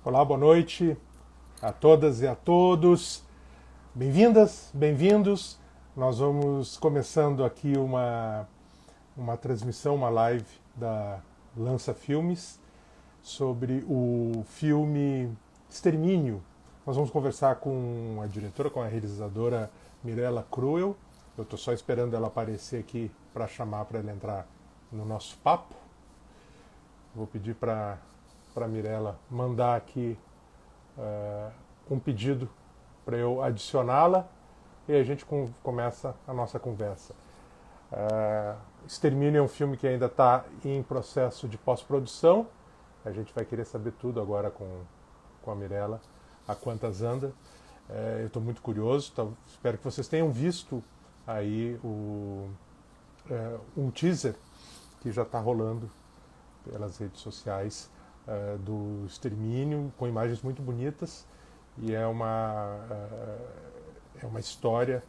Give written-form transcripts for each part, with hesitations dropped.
Olá, boa noite a todas e a todos. Bem-vindas, bem-vindos. Nós vamos começando aqui uma transmissão, uma live da Lança Filmes sobre o filme Extermínio. Nós vamos conversar com a diretora, com a realizadora Mirella Cruel. Eu estou só esperando ela aparecer aqui para chamar para ela entrar no nosso papo. Vou pedir para Mirella mandar aqui um pedido para eu adicioná-la e a gente começa a nossa conversa. Extermínio é um filme que ainda está em processo de pós-produção. A gente vai querer saber tudo agora com a Mirella, a quantas anda. Eu estou muito curioso, espero que vocês tenham visto aí um teaser que já está rolando pelas redes sociais do Extermínio, com imagens muito bonitas, e é uma história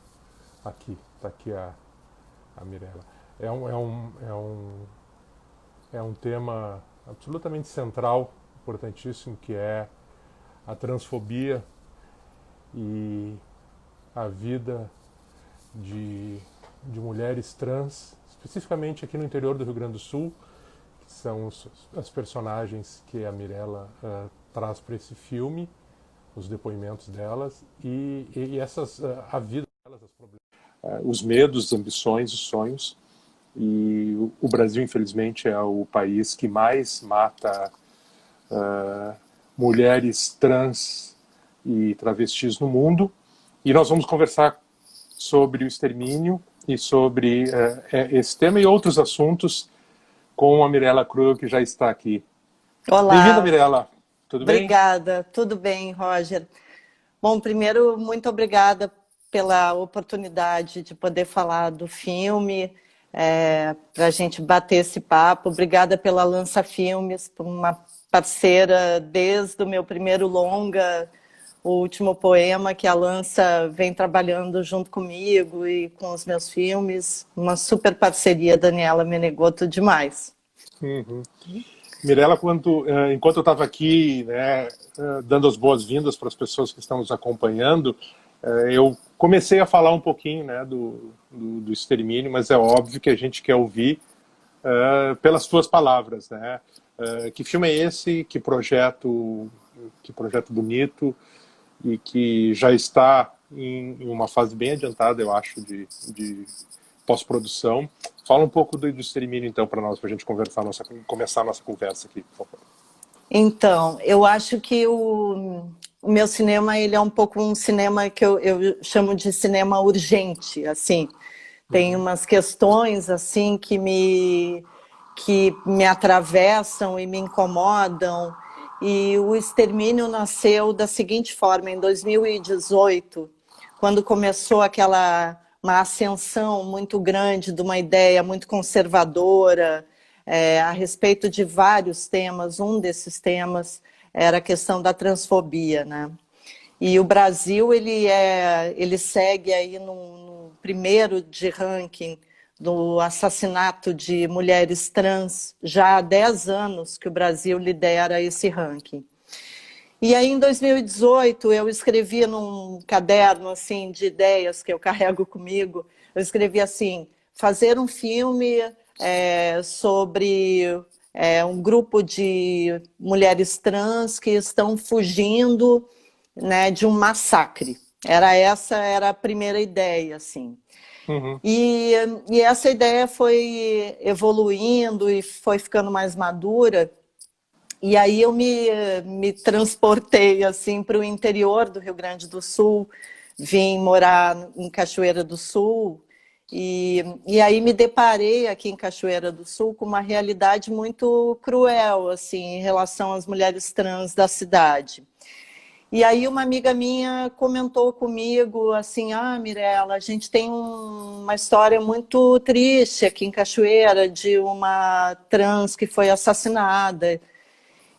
aqui, está aqui a Mirella. É um tema absolutamente central, importantíssimo, que é a transfobia e a vida de mulheres trans, especificamente aqui no interior do Rio Grande do Sul, que são as personagens que a Mirella traz para esse filme, os depoimentos delas e a vida delas, os medos, as ambições, os sonhos. E o Brasil, infelizmente, é o país que mais mata mulheres trans e travestis no mundo. E nós vamos conversar sobre o extermínio e sobre esse tema e outros assuntos com a Mirella Cruel, que já está aqui. Bem-vinda, Olá, Mirella. Tudo bem? obrigada. Tudo bem, Roger? Bom, primeiro, muito obrigada pela oportunidade de poder falar do filme, para a gente bater esse papo. Obrigada pela Lança Filmes, por uma parceira desde o meu primeiro longa, o último poema, que a Lança vem trabalhando junto comigo e com os meus filmes. Uma super parceria, Daniela Menegoto, demais. Uhum. Mirella, enquanto eu estava aqui, né, dando as boas-vindas para as pessoas que estão nos acompanhando, eu comecei a falar um pouquinho, né, do extermínio, mas é óbvio que a gente quer ouvir pelas tuas palavras, né? Que filme é esse? Que projeto bonito e que já está em uma fase bem adiantada, eu acho, de pós-produção. Fala um pouco do extermínio, então, para nós, para a gente começar a nossa conversa aqui, por favor. Então, eu acho que o meu cinema, ele é um pouco um cinema que eu chamo de cinema urgente, assim. Tem umas questões, assim, que me atravessam e me incomodam. E o Extermínio nasceu da seguinte forma: em 2018, quando começou uma ascensão muito grande de uma ideia muito conservadora, a respeito de vários temas. Um desses temas era a questão da transfobia, né? E o Brasil, ele segue aí no primeiro de ranking do assassinato de mulheres trans, já há 10 anos que o Brasil lidera esse ranking. E aí, em 2018, eu escrevi num caderno assim, de ideias que eu carrego comigo, eu escrevi assim: fazer um filme sobre um grupo de mulheres trans que estão fugindo, né, de um massacre. Essa era a primeira ideia, assim. Uhum. E essa ideia foi evoluindo e foi ficando mais madura. E aí eu me transportei assim para o interior do Rio Grande do Sul, vim morar em Cachoeira do Sul, e aí me deparei aqui em Cachoeira do Sul com uma realidade muito cruel, assim, em relação às mulheres trans da cidade. E aí uma amiga minha comentou comigo assim: Mirella, a gente tem uma história muito triste aqui em Cachoeira de uma trans que foi assassinada.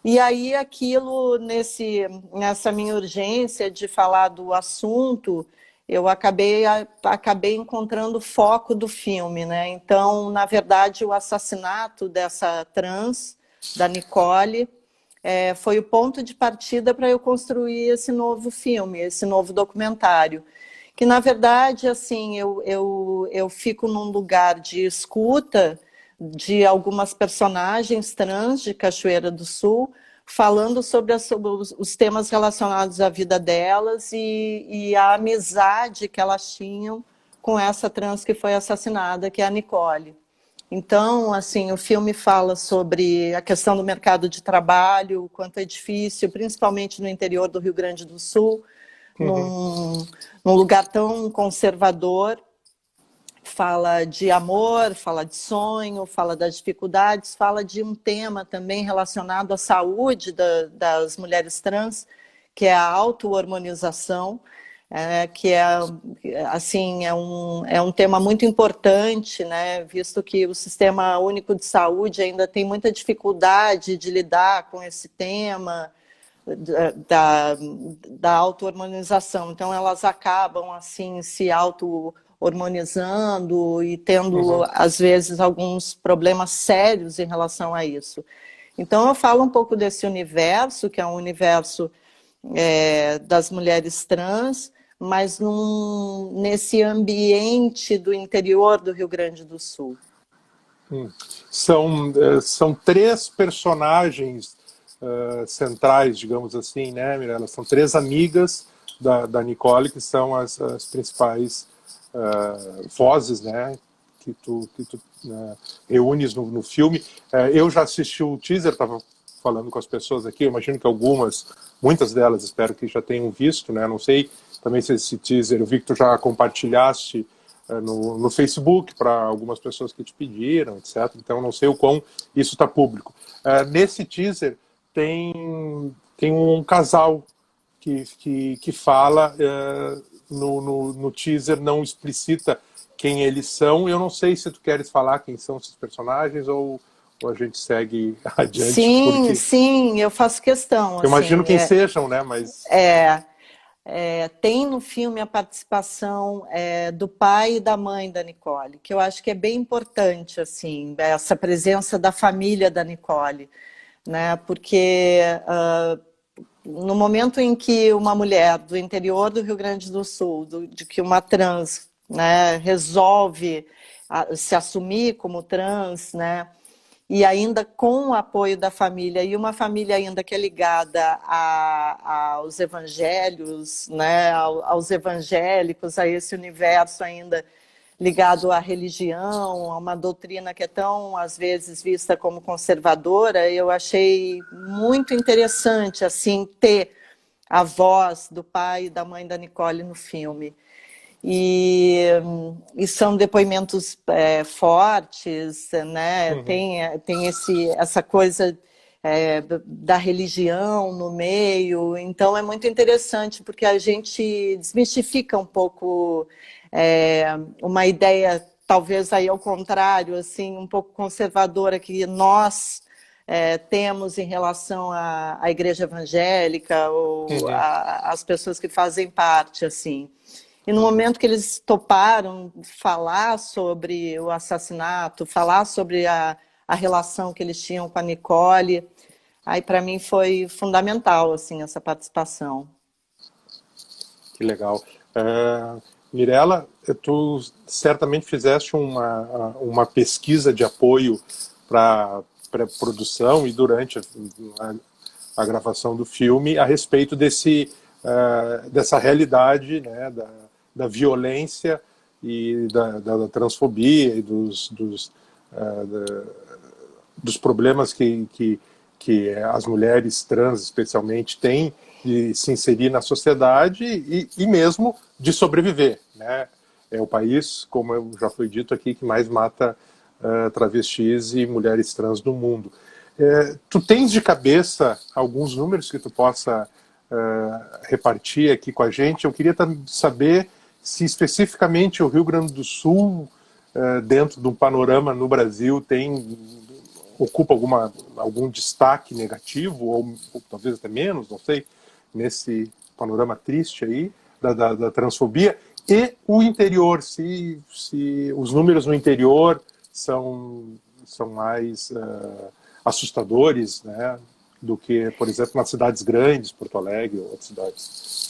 E aí aquilo, nessa minha urgência de falar do assunto, eu acabei encontrando o foco do filme, né? Então, na verdade, o assassinato dessa trans, da Nicole, foi o ponto de partida para eu construir esse novo filme, esse novo documentário. Que, na verdade, assim, eu fico num lugar de escuta de algumas personagens trans de Cachoeira do Sul, falando sobre os temas relacionados à vida delas e a amizade que elas tinham com essa trans que foi assassinada, que é a Nicole. Então, assim, o filme fala sobre a questão do mercado de trabalho, o quanto é difícil, principalmente no interior do Rio Grande do Sul, num lugar tão conservador. Fala de amor, fala de sonho, fala das dificuldades, fala de um tema também relacionado à saúde das mulheres trans, que é a auto-hormonização, que assim, é um tema muito importante, né, visto que o Sistema Único de Saúde ainda tem muita dificuldade de lidar com esse tema da auto-hormonização. Então, elas acabam assim se auto-hormonizando e tendo, às vezes, alguns problemas sérios em relação a isso. Então, eu falo um pouco desse universo, que é um universo das mulheres trans, mas nesse ambiente do interior do Rio Grande do Sul. São três personagens centrais, digamos assim, né, Mirella? São três amigas da Nicole, que são as principais vozes, né, que tu reúnes no filme. Eu já assisti o teaser, estava falando com as pessoas aqui, eu imagino que muitas delas, espero que já tenham visto, né, não sei também se esse teaser, eu vi que tu já compartilhaste no Facebook para algumas pessoas que te pediram, etc. Então, não sei o quão isso está público. Nesse teaser, tem um casal que fala, no teaser não explicita quem eles são. Eu não sei se tu queres falar quem são esses personagens ou a gente segue adiante. Sim, sim, eu faço questão. Eu imagino quem sejam, né? Mas... tem no filme a participação do pai e da mãe da Nicole, que eu acho que é bem importante, assim, essa presença da família da Nicole, né? Porque no momento em que uma mulher do interior do Rio Grande do Sul, de que uma trans, né, resolve se assumir como trans, né, e ainda com o apoio da família, e uma família ainda que é ligada aos evangelhos, né, aos evangélicos, a esse universo ainda ligado à religião, a uma doutrina que é tão, às vezes, vista como conservadora, eu achei muito interessante, assim, ter a voz do pai e da mãe da Nicole no filme. E são depoimentos fortes, né? Tem essa coisa da religião no meio, então é muito interessante porque a gente desmistifica um pouco uma ideia, talvez aí ao contrário, assim, um pouco conservadora que nós temos em relação à igreja evangélica ou às pessoas que fazem parte, assim. E no momento que eles toparam falar sobre o assassinato, falar sobre a relação que eles tinham com a Nicole, aí para mim foi fundamental, assim, essa participação. Que legal. Mirella, tu certamente fizeste uma pesquisa de apoio para pré-produção e durante a gravação do filme a respeito dessa realidade, né, da violência e da transfobia e dos problemas que as mulheres trans, especialmente, têm de se inserir na sociedade e mesmo de sobreviver, né? É o país, como já foi dito aqui, que mais mata travestis e mulheres trans no mundo. Tu tens de cabeça alguns números que tu possa repartir aqui com a gente? Eu queria saber se especificamente o Rio Grande do Sul, dentro de um panorama no Brasil, ocupa algum destaque negativo, ou talvez até menos, não sei, nesse panorama triste aí da transfobia, e o interior, se os números no interior são mais assustadores, né? do que, por exemplo, nas cidades grandes, Porto Alegre ou outras cidades.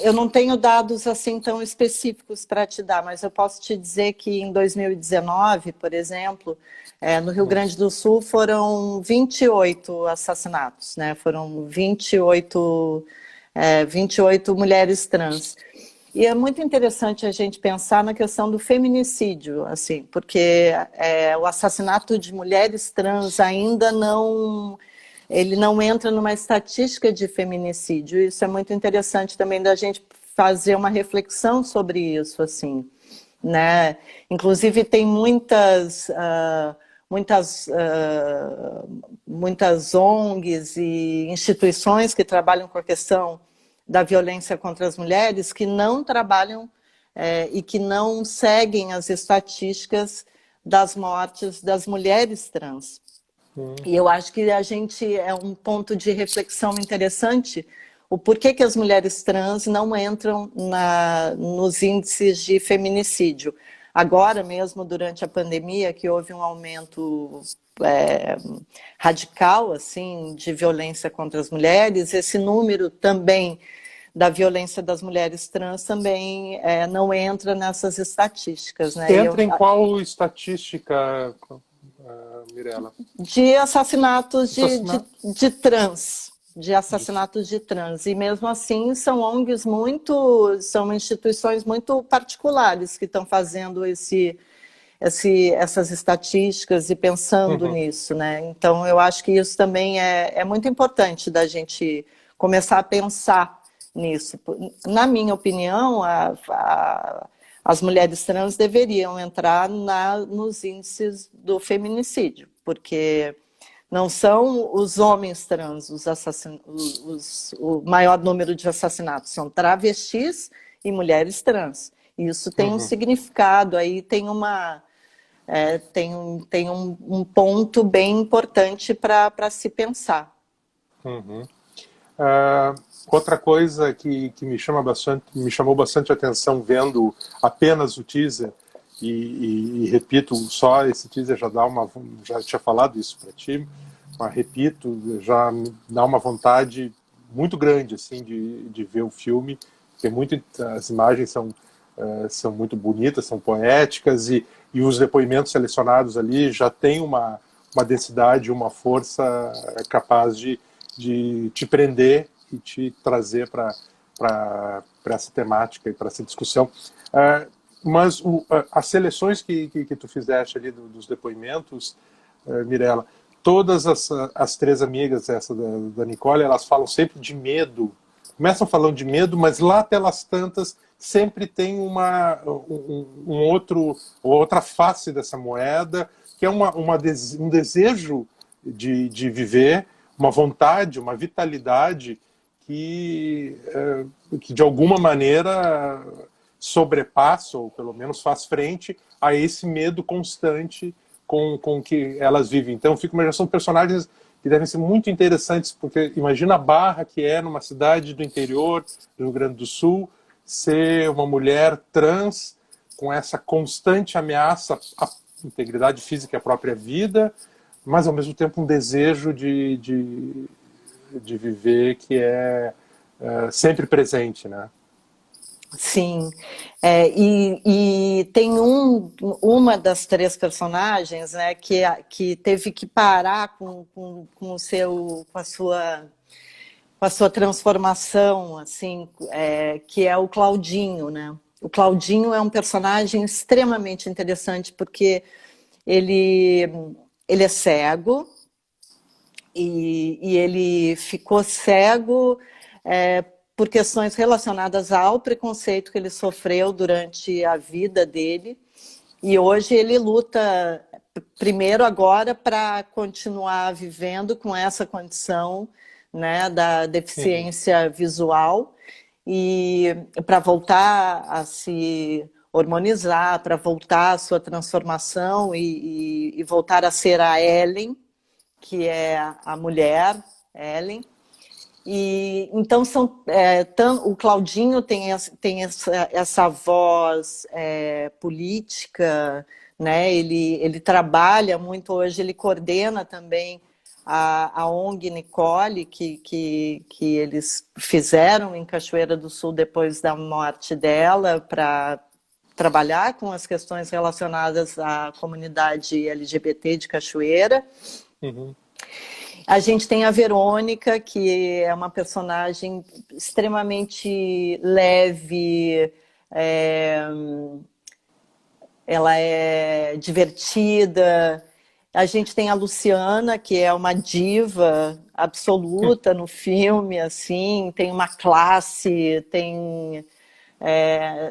Eu não tenho dados assim tão específicos para te dar, mas eu posso te dizer que em 2019, por exemplo, no Rio Grande do Sul foram 28 assassinatos, né? Foram 28 mulheres trans. E é muito interessante a gente pensar na questão do feminicídio, assim, porque o assassinato de mulheres trans ainda não... Ele não entra numa estatística de feminicídio. Isso é muito interessante também da gente fazer uma reflexão sobre isso, assim, né? Inclusive tem muitas ONGs e instituições que trabalham com a questão da violência contra as mulheres que não trabalham e que não seguem as estatísticas das mortes das mulheres trans. E eu acho que a gente é um ponto de reflexão interessante o porquê que as mulheres trans não entram nos índices de feminicídio. Agora mesmo, durante a pandemia, que houve um aumento radical assim, de violência contra as mulheres, esse número também da violência das mulheres trans também não entra nessas estatísticas. Né? Entra em qual estatística, Mirela? De assassinatos de trans. De assassinatos de trans. E mesmo assim são ONGs são instituições muito particulares que estão fazendo essas estatísticas e pensando nisso, né? Então eu acho que isso também é muito importante da gente começar a pensar nisso. Na minha opinião, as mulheres trans deveriam entrar nos índices do feminicídio, porque não são os homens trans o maior número de assassinatos, são travestis e mulheres trans. E isso tem um significado, aí tem um ponto bem importante para se pensar. Outra coisa que me chamou bastante atenção vendo apenas o teaser, e repito, só esse teaser já tinha falado isso para ti, mas repito, já me dá uma vontade muito grande assim de ver o filme, porque as imagens são muito bonitas, são poéticas, e os depoimentos selecionados ali já tem uma densidade, uma força capaz de te prender e te trazer para essa temática e para essa discussão. Mas as seleções que tu fizeste ali dos depoimentos, Mirela, todas as três amigas, essa da Nicole, elas falam sempre de medo. Começam falando de medo, mas lá pelas tantas sempre tem outra face dessa moeda, que é um desejo de viver, uma vontade, uma vitalidade que de alguma maneira sobrepassa, ou pelo menos faz frente a esse medo constante com que elas vivem. Então, são personagens que devem ser muito interessantes, porque imagina a barra que é numa cidade do interior do Rio Grande do Sul, ser uma mulher trans com essa constante ameaça à integridade física e à própria vida, mas ao mesmo tempo um desejo de viver que é sempre presente, né? Sim, e tem uma das três personagens, né, que teve que parar com a sua transformação, assim, que é o Claudinho, né? O Claudinho é um personagem extremamente interessante porque ele é cego e ele ficou cego por questões relacionadas ao preconceito que ele sofreu durante a vida dele. E hoje ele luta, primeiro agora, para continuar vivendo com essa condição, né, da deficiência visual, e para voltar a se hormonizar, para voltar à sua transformação e voltar a ser a Ellen, que é a mulher, Ellen. E então o Claudinho tem essa voz política, né? Ele trabalha muito hoje, ele coordena também a ONG Nicole, que eles fizeram em Cachoeira do Sul depois da morte dela, para trabalhar com as questões relacionadas à comunidade LGBT de Cachoeira. Uhum. A gente tem a Verônica, que é uma personagem extremamente leve, ela é divertida. A gente tem a Luciana, que é uma diva absoluta no filme, assim, tem uma classe, tem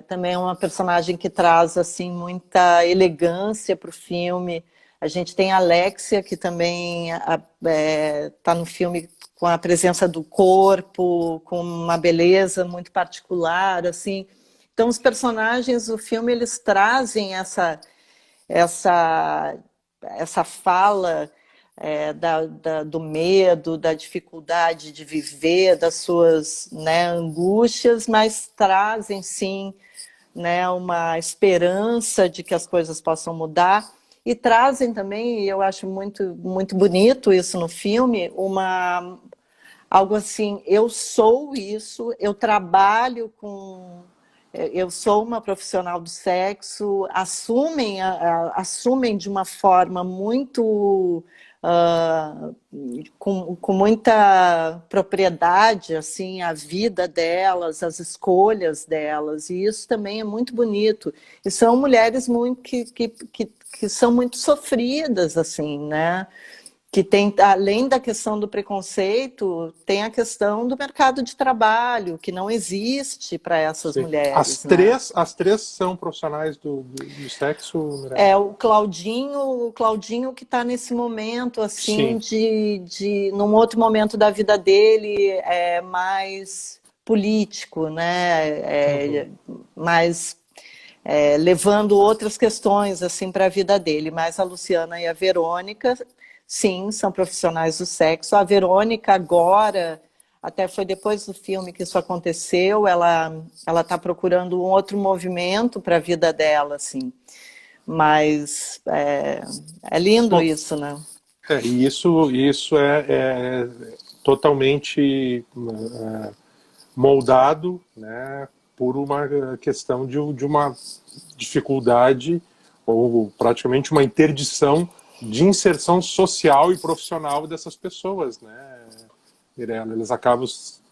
também uma personagem que traz assim muita elegância para o filme. A gente tem a Alexia, que também está no filme com a presença do corpo, com uma beleza muito particular, assim. Então, os personagens do filme, eles trazem essa, essa fala do medo, da dificuldade de viver, das suas, né, angústias, mas trazem, sim, né, uma esperança de que as coisas possam mudar. E trazem também, e eu acho muito, muito bonito isso no filme, algo assim, eu sou isso, eu trabalho com... Eu sou uma profissional do sexo, assumem de uma forma muito... com muita propriedade assim, a vida delas, as escolhas delas, e isso também é muito bonito. E são mulheres muito que são muito sofridas, assim, né? Que tem, além da questão do preconceito, tem a questão do mercado de trabalho, que não existe para essas Sim. mulheres. Né? As três são profissionais do sexo, Mirella? É o Claudinho que está nesse momento, assim, Sim. num outro momento da vida dele, mais político, né? Mais levando outras questões assim para a vida dele. Mas a Luciana e a Verônica, sim, são profissionais do sexo. A Verônica agora, até foi depois do filme que isso aconteceu, ela está procurando um outro movimento para a vida dela, assim. Mas é lindo isso, né? E isso é totalmente moldado, né, por uma questão de uma dificuldade ou praticamente uma interdição de inserção social e profissional dessas pessoas, né, Mirella? Eles acabam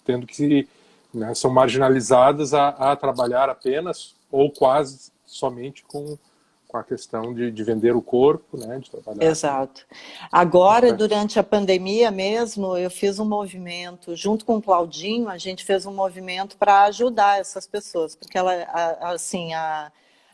tendo que, né, são marginalizadas a trabalhar apenas ou quase somente com a questão de vender o corpo, né, de trabalhar. Exato. Agora, durante a pandemia mesmo, eu fiz um movimento, junto com o Claudinho, a gente fez um movimento para ajudar essas pessoas, porque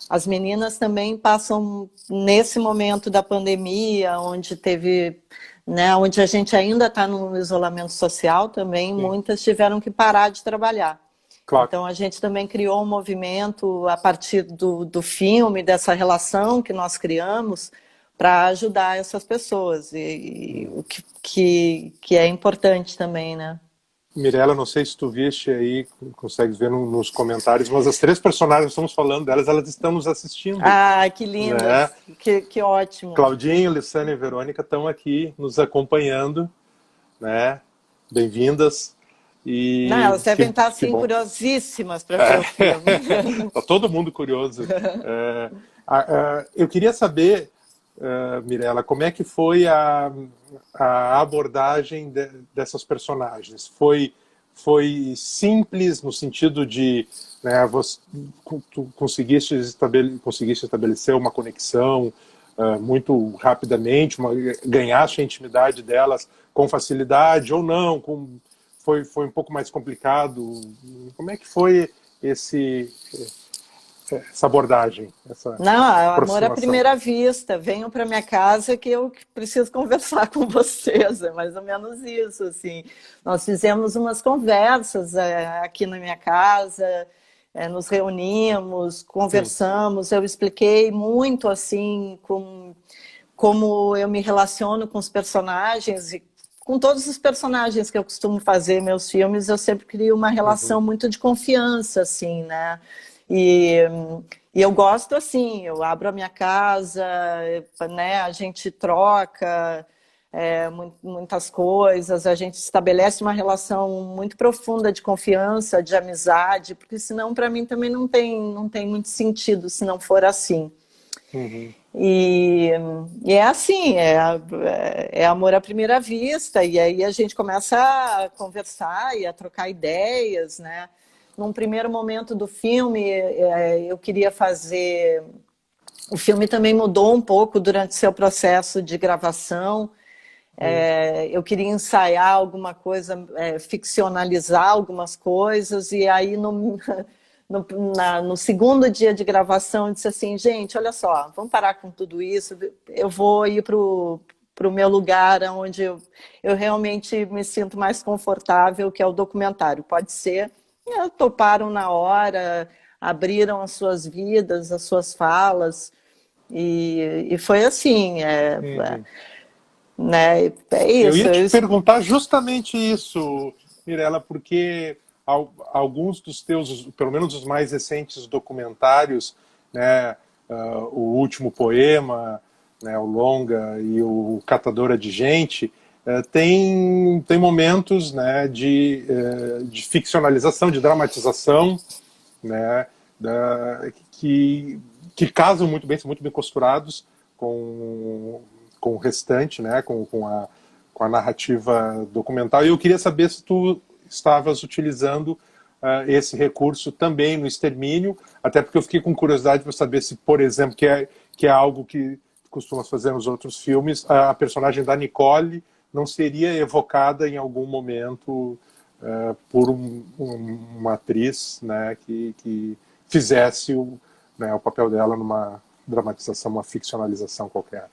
as meninas também passam nesse momento da pandemia, onde teve, né, onde a gente ainda está no isolamento social também, sim, muitas tiveram que parar de trabalhar. Claro. Então a gente também criou um movimento a partir do filme, dessa relação que nós criamos, para ajudar essas pessoas, e o que é importante também, né? Mirella, não sei se tu viste aí, consegues ver nos comentários, mas as três personagens, estamos falando delas, elas estão nos assistindo. Ah, que lindas, né? que ótimo. Claudinho, Luciana e Verônica estão aqui nos acompanhando, né? Bem-vindas. E não, elas devem estar assim, curiosíssimas para ver o filme. Está todo mundo curioso. Eu queria saber, Mirella, como é que foi a abordagem dessas personagens? Foi simples no sentido de, né, tu conseguiste estabelecer uma conexão muito rapidamente, ganhaste a intimidade delas com facilidade ou não? Foi um pouco mais complicado? Como é que foi essa abordagem? Não, amor à primeira vista. Venham para minha casa que eu preciso conversar com vocês. É mais ou menos isso, assim. Nós fizemos umas conversas aqui na minha casa, nos reunimos, conversamos. Sim. Eu expliquei muito, assim, como eu me relaciono com os personagens e com todos os personagens que eu costumo fazer em meus filmes, eu sempre crio uma relação muito de confiança, assim, né? E eu gosto assim, eu abro a minha casa, né? A gente troca, muitas coisas, a gente estabelece uma relação muito profunda de confiança, de amizade, porque senão para mim também não tem muito sentido se não for assim. Uhum. E é assim, é amor à primeira vista, e aí a gente começa a conversar e a trocar ideias, né? Num primeiro momento do filme, eu queria fazer... O filme também mudou um pouco durante seu processo de gravação. Eu queria ensaiar alguma coisa, ficcionalizar algumas coisas, e aí no segundo dia de gravação eu disse assim, gente, olha só, vamos parar com tudo isso, eu vou ir para o meu lugar onde eu realmente me sinto mais confortável, que é o documentário, pode ser. E toparam na hora, abriram as suas vidas, as suas falas, e foi assim, né? É Eu isso. ia te perguntar justamente isso, Mirela, porque alguns dos teus, pelo menos os mais recentes documentários, né, o Último Poema, né, o Longa e o Catadora de Gente, tem momentos, né, de ficcionalização, de dramatização, né, que casam muito bem, são muito bem costurados com o restante, né, com a narrativa documental. E eu queria saber se tu estavas utilizando esse recurso também no Extermínio, até porque eu fiquei com curiosidade para saber se, por exemplo, que é algo que costumas fazer nos outros filmes, a personagem da Nicole não seria evocada em algum momento por uma atriz, né, que fizesse o papel dela numa dramatização, uma ficcionalização qualquer.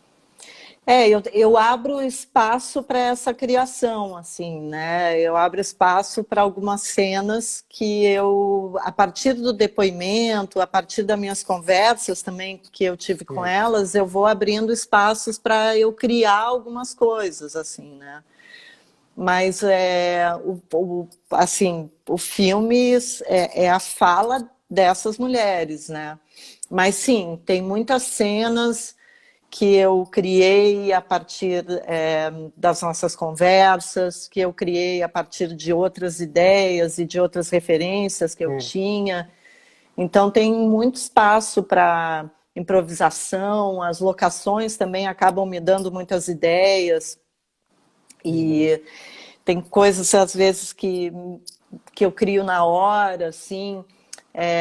Eu abro espaço para essa criação, assim, né? Eu abro espaço para algumas cenas que eu, a partir do depoimento, a partir das minhas conversas também que eu tive com elas, eu vou abrindo espaços para eu criar algumas coisas, assim, né? Mas assim, o filme é a fala dessas mulheres, né? Mas sim, tem muitas cenas que eu criei a partir das nossas conversas, que eu criei a partir de outras ideias e de outras referências que eu tinha. Então tem muito espaço para improvisação, as locações também acabam me dando muitas ideias. E tem coisas, às vezes, que eu crio na hora, assim.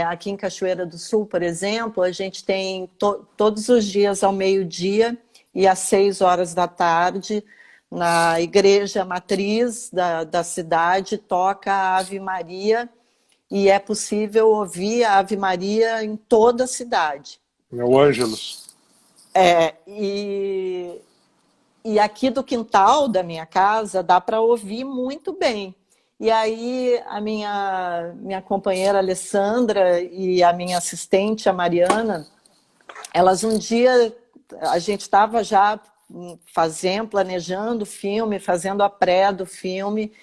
Aqui em Cachoeira do Sul, por exemplo, a gente tem todos os dias ao meio-dia e às 6 horas da tarde, na igreja matriz da cidade, toca a Ave Maria, e é possível ouvir a Ave Maria em toda a cidade. O Ângelus. E aqui do quintal da minha casa dá para ouvir muito bem. E aí a minha companheira Alessandra e a minha assistente, a Mariana, elas um dia, a gente estava já planejando o filme, fazendo a pré do filme,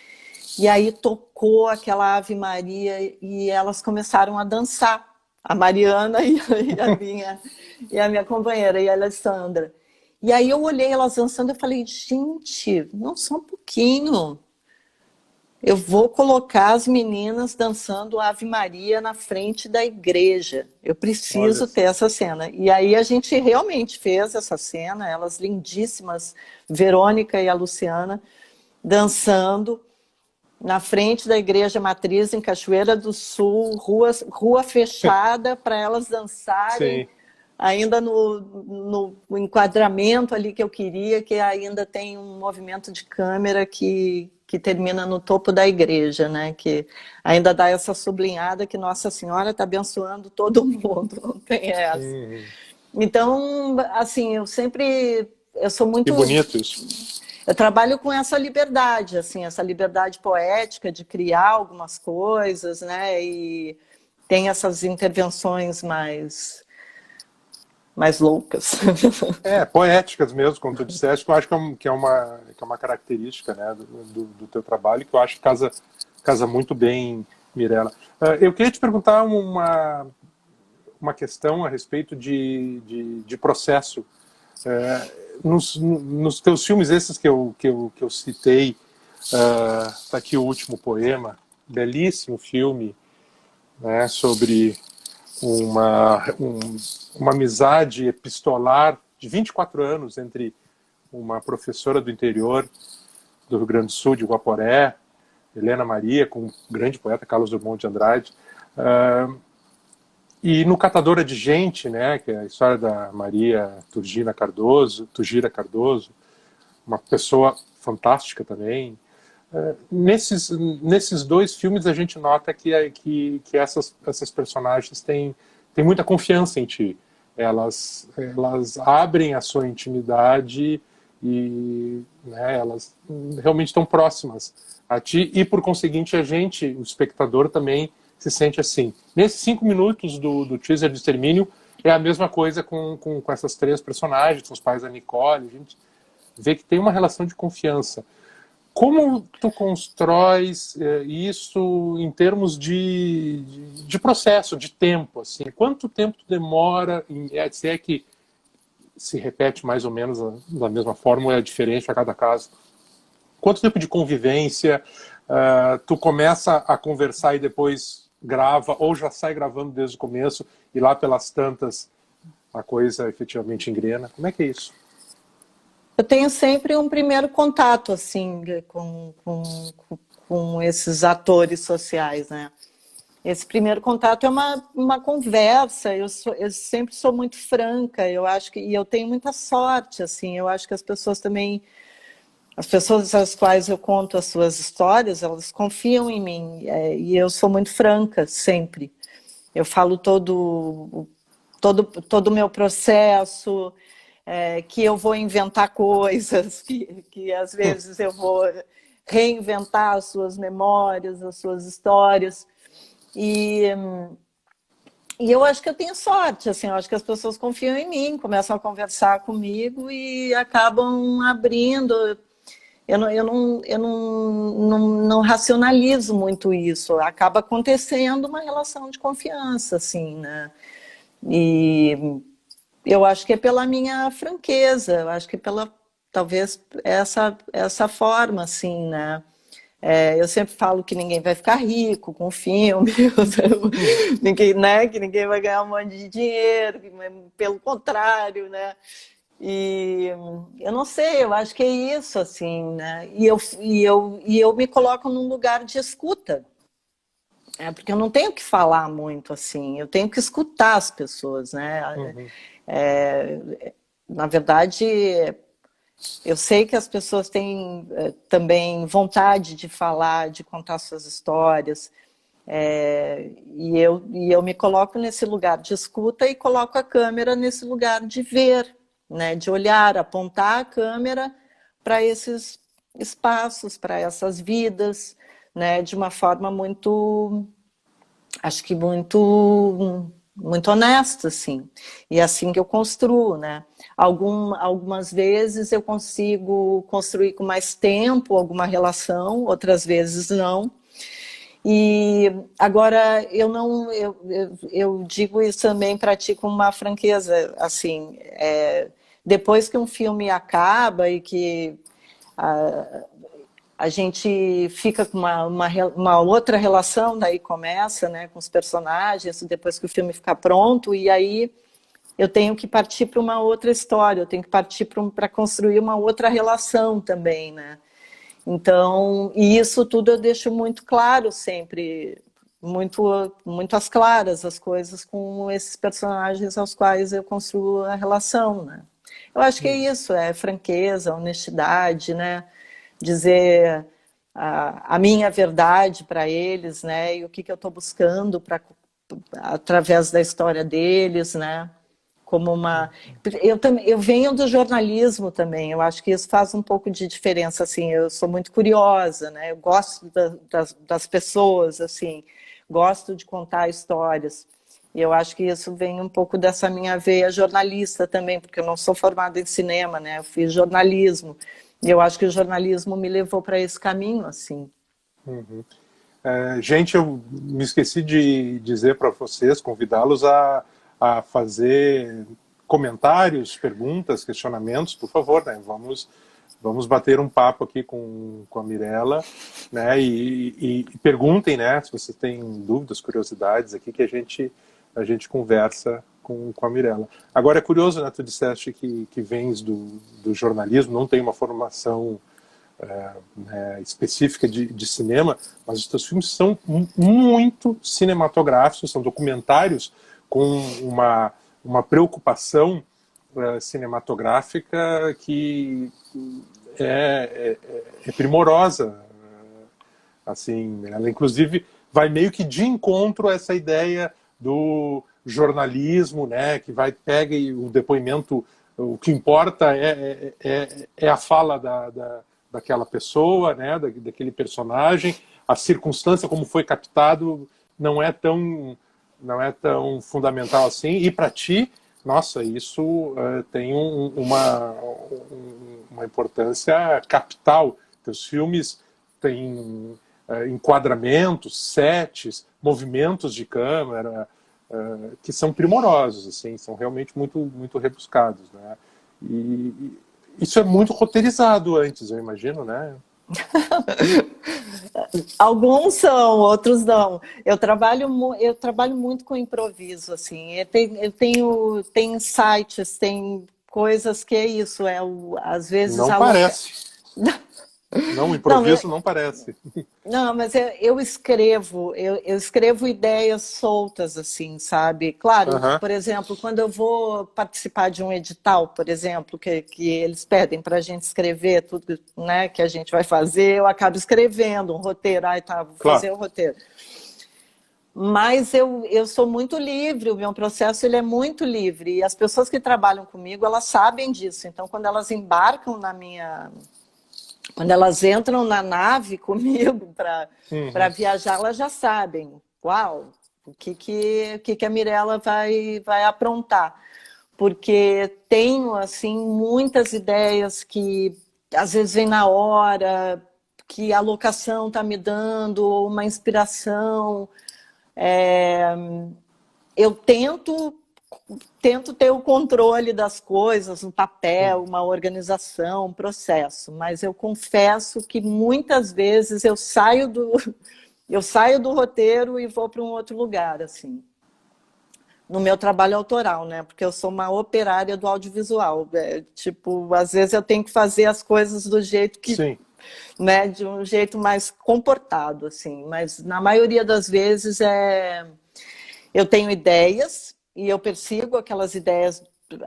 e aí tocou aquela Ave Maria e elas começaram a dançar. A Mariana e a minha companheira, e a Alessandra. E aí eu olhei elas dançando e falei, gente, não, só um pouquinho. Eu vou colocar as meninas dançando Ave Maria na frente da igreja. Eu preciso ter essa cena. E aí a gente realmente fez essa cena, elas lindíssimas, Verônica e a Luciana, dançando na frente da igreja matriz em Cachoeira do Sul, rua fechada para elas dançarem. Sim. Ainda no enquadramento ali que eu queria, que ainda tem um movimento de câmera que termina no topo da igreja, né? Que ainda dá essa sublinhada que Nossa Senhora está abençoando todo mundo, não tem essa. Então, assim, eu sou muito... Que bonito isso. Eu trabalho com essa liberdade, assim, essa liberdade poética de criar algumas coisas, né? E tem essas intervenções mais loucas. Poéticas mesmo, como tu disseste, que eu acho que é uma característica, né, do teu trabalho, que eu acho que casa muito bem, Mirela. Eu queria te perguntar uma questão a respeito de processo. nos teus filmes esses que eu citei, tá aqui o último poema, belíssimo filme, né, sobre uma amizade epistolar de 24 anos entre uma professora do interior do Rio Grande do Sul, de Guaporé, Helena Maria, com o grande poeta Carlos Drummond de Andrade, e no Catadora de Gente, né, que é a história da Maria Turgira Cardoso, uma pessoa fantástica também. Nesses dois filmes a gente nota que essas personagens têm muita confiança em ti. Elas abrem a sua intimidade e, né, elas realmente estão próximas a ti e, por conseguinte, a gente, o espectador, também se sente assim. Nesses 5 minutos do teaser de Extermínio é a mesma coisa com essas 3 personagens, com os pais da Nicole. A gente vê que tem uma relação de confiança. Como tu constróis isso em termos de processo, de tempo? Assim? Quanto tempo tu demora? Se é que se repete mais ou menos da mesma forma ou é diferente a cada caso? Quanto tempo de convivência? Tu começa a conversar e depois grava, ou já sai gravando desde o começo e lá pelas tantas a coisa efetivamente engrena? Como é que é isso? Eu tenho sempre um primeiro contato, assim, com esses atores sociais, né? Esse primeiro contato é uma conversa, eu sempre sou muito franca, eu acho que, e eu tenho muita sorte, assim, eu acho que as pessoas também, as pessoas às quais eu conto as suas histórias, elas confiam em mim, e eu sou muito franca, sempre. Eu falo todo o meu processo, que eu vou inventar coisas, que às vezes eu vou reinventar as suas memórias, as suas histórias. E eu acho que eu tenho sorte, assim, eu acho que as pessoas confiam em mim, começam a conversar comigo e acabam abrindo. Eu não racionalizo muito isso, acaba acontecendo uma relação de confiança, assim, né? E eu acho que é pela minha franqueza, eu acho que pela, talvez, essa forma, assim, né? Eu sempre falo que ninguém vai ficar rico com o filme, ninguém, né? Que ninguém vai ganhar um monte de dinheiro, pelo contrário, né? E eu não sei, eu acho que é isso, assim, né? E eu me coloco num lugar de escuta, porque eu não tenho que falar muito, assim, eu tenho que escutar as pessoas, né? Uhum. Na verdade, eu sei que as pessoas têm também vontade de falar, de contar suas histórias, e eu me coloco nesse lugar de escuta e coloco a câmera nesse lugar de ver, né, de olhar, apontar a câmera para esses espaços, para essas vidas, né, de uma forma muito, acho que muito honesta, assim. E é assim que eu construo, né? Algumas vezes eu consigo construir com mais tempo alguma relação, outras vezes não. E agora eu digo isso também para ti com uma franqueza, assim, depois que um filme acaba e que a gente fica com uma outra relação, daí começa, né, com os personagens, depois que o filme fica pronto, e aí eu tenho que partir para uma outra história, eu tenho que partir para construir uma outra relação também, né? Então, e isso tudo eu deixo muito claro sempre, muito às claras as coisas com esses personagens aos quais eu construo a relação, né? Eu acho que é isso, é franqueza, honestidade, né? Dizer a minha verdade para eles, né? E o que eu estou buscando através da história deles, né? Como eu venho do jornalismo também, eu acho que isso faz um pouco de diferença, assim, eu sou muito curiosa, né? Eu gosto das pessoas, assim, gosto de contar histórias, e eu acho que isso vem um pouco dessa minha veia jornalista também, porque eu não sou formada em cinema, né? Eu fiz jornalismo, e eu acho que o jornalismo me levou para esse caminho, assim. Uhum. Gente, eu me esqueci de dizer para vocês, convidá-los a fazer comentários, perguntas, questionamentos, por favor, né? Vamos bater um papo aqui com a Mirella, né? E perguntem, né? Se vocês têm dúvidas, curiosidades aqui, que a gente conversa com a Mirella. Agora é curioso, né? Tu disseste que vens do jornalismo, não tem uma formação né, específica de cinema, mas os teus filmes são muito cinematográficos, são documentários com uma preocupação cinematográfica que é primorosa. Assim, ela inclusive vai meio que de encontro a essa ideia do jornalismo, né, que pega o depoimento, o que importa é a fala daquela pessoa, né, daquele personagem, a circunstância como foi captado não é tão fundamental assim. E para ti, nossa, isso tem uma importância capital. Teus filmes têm enquadramentos, sets, movimentos de câmera que são primorosos, assim, são realmente muito, muito rebuscados, né? E isso é muito roteirizado antes, eu imagino, né? Alguns são, outros não. Eu trabalho muito com improviso, assim. Tem insights, tem coisas que é isso, às vezes... Não parece. Não, improviso não parece. Não, mas eu escrevo ideias soltas, assim, sabe? Claro, por exemplo, quando eu vou participar de um edital, por exemplo, que eles pedem para a gente escrever tudo, né, que a gente vai fazer, eu acabo escrevendo um roteiro, vou fazer o roteiro. Mas eu sou muito livre, o meu processo ele é muito livre, e as pessoas que trabalham comigo, elas sabem disso. Então, quando elas embarcam quando elas entram na nave comigo para viajar, elas já sabem, uau, o que a Mirella vai aprontar. Porque tenho, assim, muitas ideias que às vezes vem na hora, que a locação está me dando uma inspiração. Eu tento ter o controle das coisas, um papel, uma organização, um processo, mas eu confesso que muitas vezes eu saio do roteiro e vou para um outro lugar, assim. No meu trabalho autoral, né? Porque eu sou uma operária do audiovisual. Tipo, às vezes eu tenho que fazer as coisas do jeito que... Sim. Né, de um jeito mais comportado, assim. Mas na maioria das vezes eu tenho ideias, e eu persigo aquelas ideias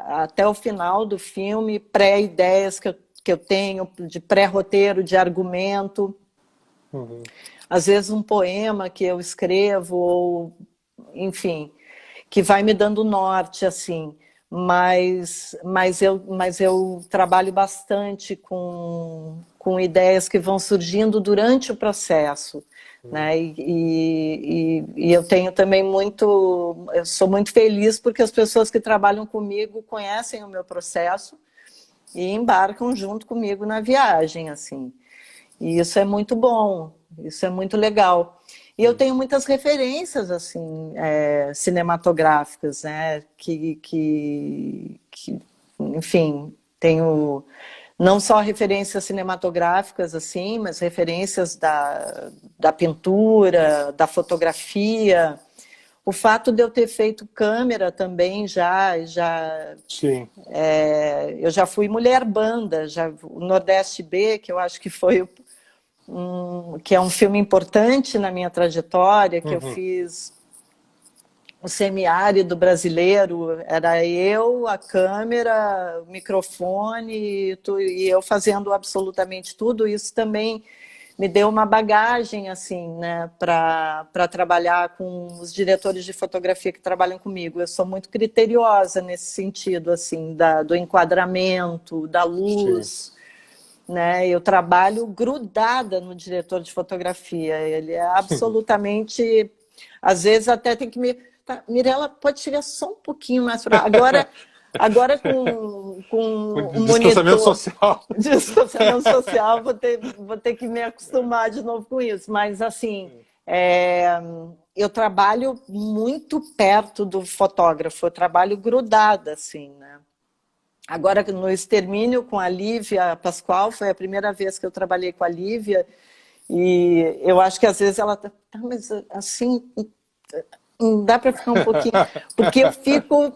até o final do filme, pré-ideias que eu tenho, de pré-roteiro, de argumento. Às vezes um poema que eu escrevo, ou, enfim, que vai me dando norte, assim. Mas eu trabalho bastante com ideias que vão surgindo durante o processo. Né? E eu tenho também eu sou muito feliz porque as pessoas que trabalham comigo conhecem o meu processo e embarcam junto comigo na viagem, assim. E isso é muito bom, isso é muito legal. E eu tenho muitas referências, assim, cinematográficas, né? Enfim, tenho... Não só referências cinematográficas, assim, mas referências da pintura, da fotografia. O fato de eu ter feito câmera também Sim. Eu já fui mulher banda, o Nordeste B, que eu acho que foi que é um filme importante na minha trajetória, que eu fiz o semiárido brasileiro, era eu, a câmera, o microfone e eu fazendo absolutamente tudo. Isso também me deu uma bagagem, assim, né, para trabalhar com os diretores de fotografia que trabalham comigo. Eu sou muito criteriosa nesse sentido, assim, do enquadramento, da luz. Né? Eu trabalho grudada no diretor de fotografia. Ele é absolutamente... Às vezes até tem que me... Tá, Mirella, pode chegar só um pouquinho mais para... Agora com um distanciamento monitor... social. Distanciamento social, vou ter que me acostumar de novo com isso. Mas, assim, eu trabalho muito perto do fotógrafo, eu trabalho grudada, assim, né? Agora, no Extermínio com a Lívia Pascoal, foi a primeira vez que eu trabalhei com a Lívia, e eu acho que às vezes ela tá, mas assim, não dá para ficar um pouquinho, porque eu fico,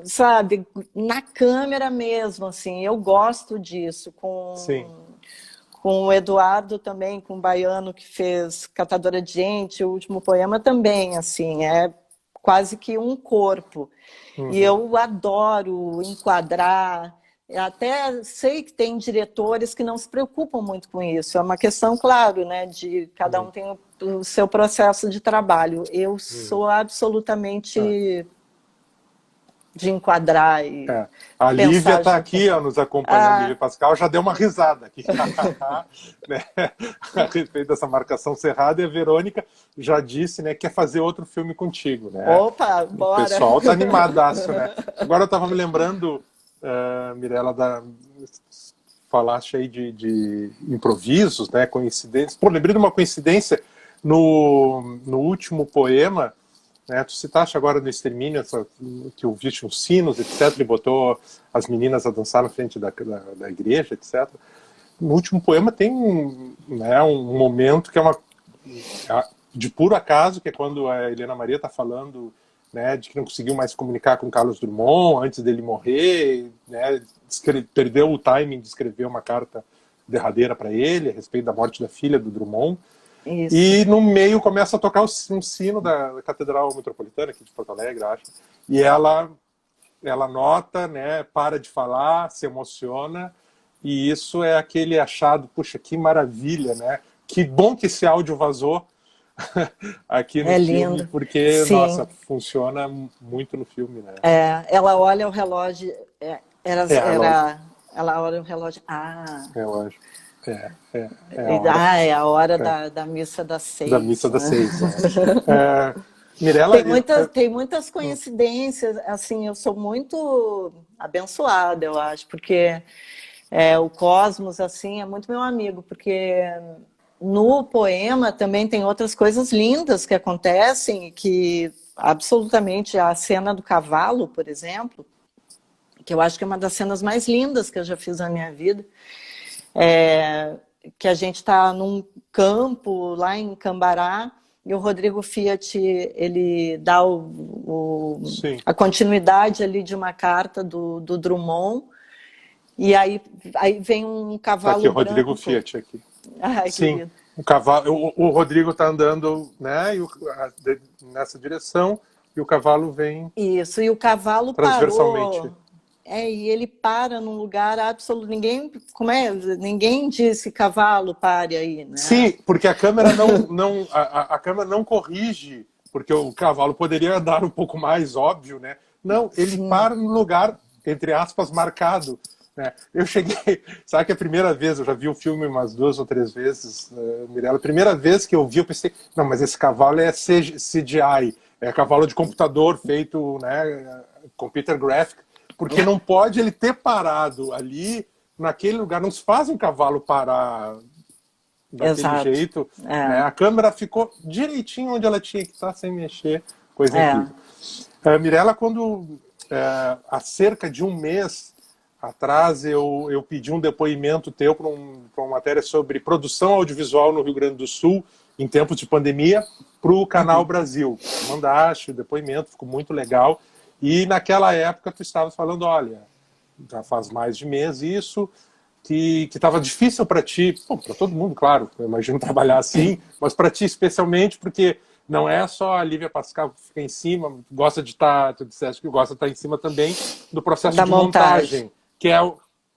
sabe, na câmera mesmo, assim, eu gosto disso, Sim. com o Eduardo também, com o Baiano, que fez Catadora de Gente, o último poema também, assim, é quase que um corpo. E eu adoro enquadrar, até sei que tem diretores que não se preocupam muito com isso, é uma questão, claro, né, de cada um tem o seu processo de trabalho. Eu sou absolutamente de enquadrar e A Lívia pensar está junto. aqui, ó, nos acompanhando, Lívia Pascal, já deu uma risada aqui, né, a respeito dessa marcação cerrada, e a Verônica já disse, né, que quer fazer outro filme contigo, né? Opa, bora! O pessoal tá animadaço, né? Agora eu estava me lembrando, Mirella, falaste aí de improvisos, né, coincidências. Pô, lembrei de uma coincidência no último poema, né, tu citaste agora no Extermínio que ouviste uns sinos, etc., e botou as meninas a dançar na frente da igreja, etc. No último poema tem um momento que de puro acaso, que é quando a Helena Maria está falando, né, de que não conseguiu mais se comunicar com Carlos Drummond antes dele morrer, né, perdeu o timing de escrever uma carta derradeira para ele a respeito da morte da filha do Drummond. Isso. E no meio começa a tocar um sino da Catedral Metropolitana aqui de Porto Alegre, acho. E ela nota, né, para de falar, se emociona, e isso é aquele achado, puxa, que maravilha, né? Que bom que esse áudio vazou aqui no filme, lindo. porque, Sim. nossa, funciona muito no filme, né? Ela olha o relógio, ela olha o relógio, eu acho. É a hora da missa das 6. Da missa das 6. Mirella, tem muitas coincidências, assim, eu sou muito abençoada, eu acho, porque o Cosmos, assim, é muito meu amigo, porque no poema também tem outras coisas lindas que acontecem, que absolutamente a cena do cavalo, por exemplo, que eu acho que é uma das cenas mais lindas que eu já fiz na minha vida, que a gente está num campo lá em Cambará, e o Rodrigo Fiat, ele dá a continuidade ali de uma carta do Drummond, e aí vem um cavalo aqui, o branco. Rodrigo Fiat aqui. Ai, sim, querido. o cavalo, o Rodrigo está andando, né, nessa direção, e o cavalo vem. Isso, e o cavalo transversalmente. Parou. E ele para num lugar absoluto. Ninguém disse cavalo pare aí, né? Sim, porque a câmera a câmera não corrige, porque o cavalo poderia andar um pouco mais, óbvio, né? Não, ele para no lugar, entre aspas, marcado. Né? Eu cheguei, sabe que a primeira vez, eu já vi o filme umas 2 ou 3 vezes, Mirella, a primeira vez que eu vi, eu pensei, não, mas esse cavalo é CGI, é cavalo de computador feito, né, computer graphic, porque não pode ele ter parado ali, naquele lugar, não se faz um cavalo parar daquele jeito, né? A câmera ficou direitinho onde ela tinha que estar, sem mexer, coisa incrível. Mirella, quando há cerca de um mês atrás eu pedi um depoimento teu para uma matéria sobre produção audiovisual no Rio Grande do Sul em tempos de pandemia para o Canal Brasil. Mandaste o depoimento, ficou muito legal. E naquela época tu estavas falando, olha, já faz mais de mês isso, que estava difícil para ti, para todo mundo, claro, eu imagino trabalhar assim, mas para ti especialmente, porque não é só a Lívia Pascal que fica em cima, gosta de estar, tu disseste que gosta de estar em cima também do processo de montagem, que é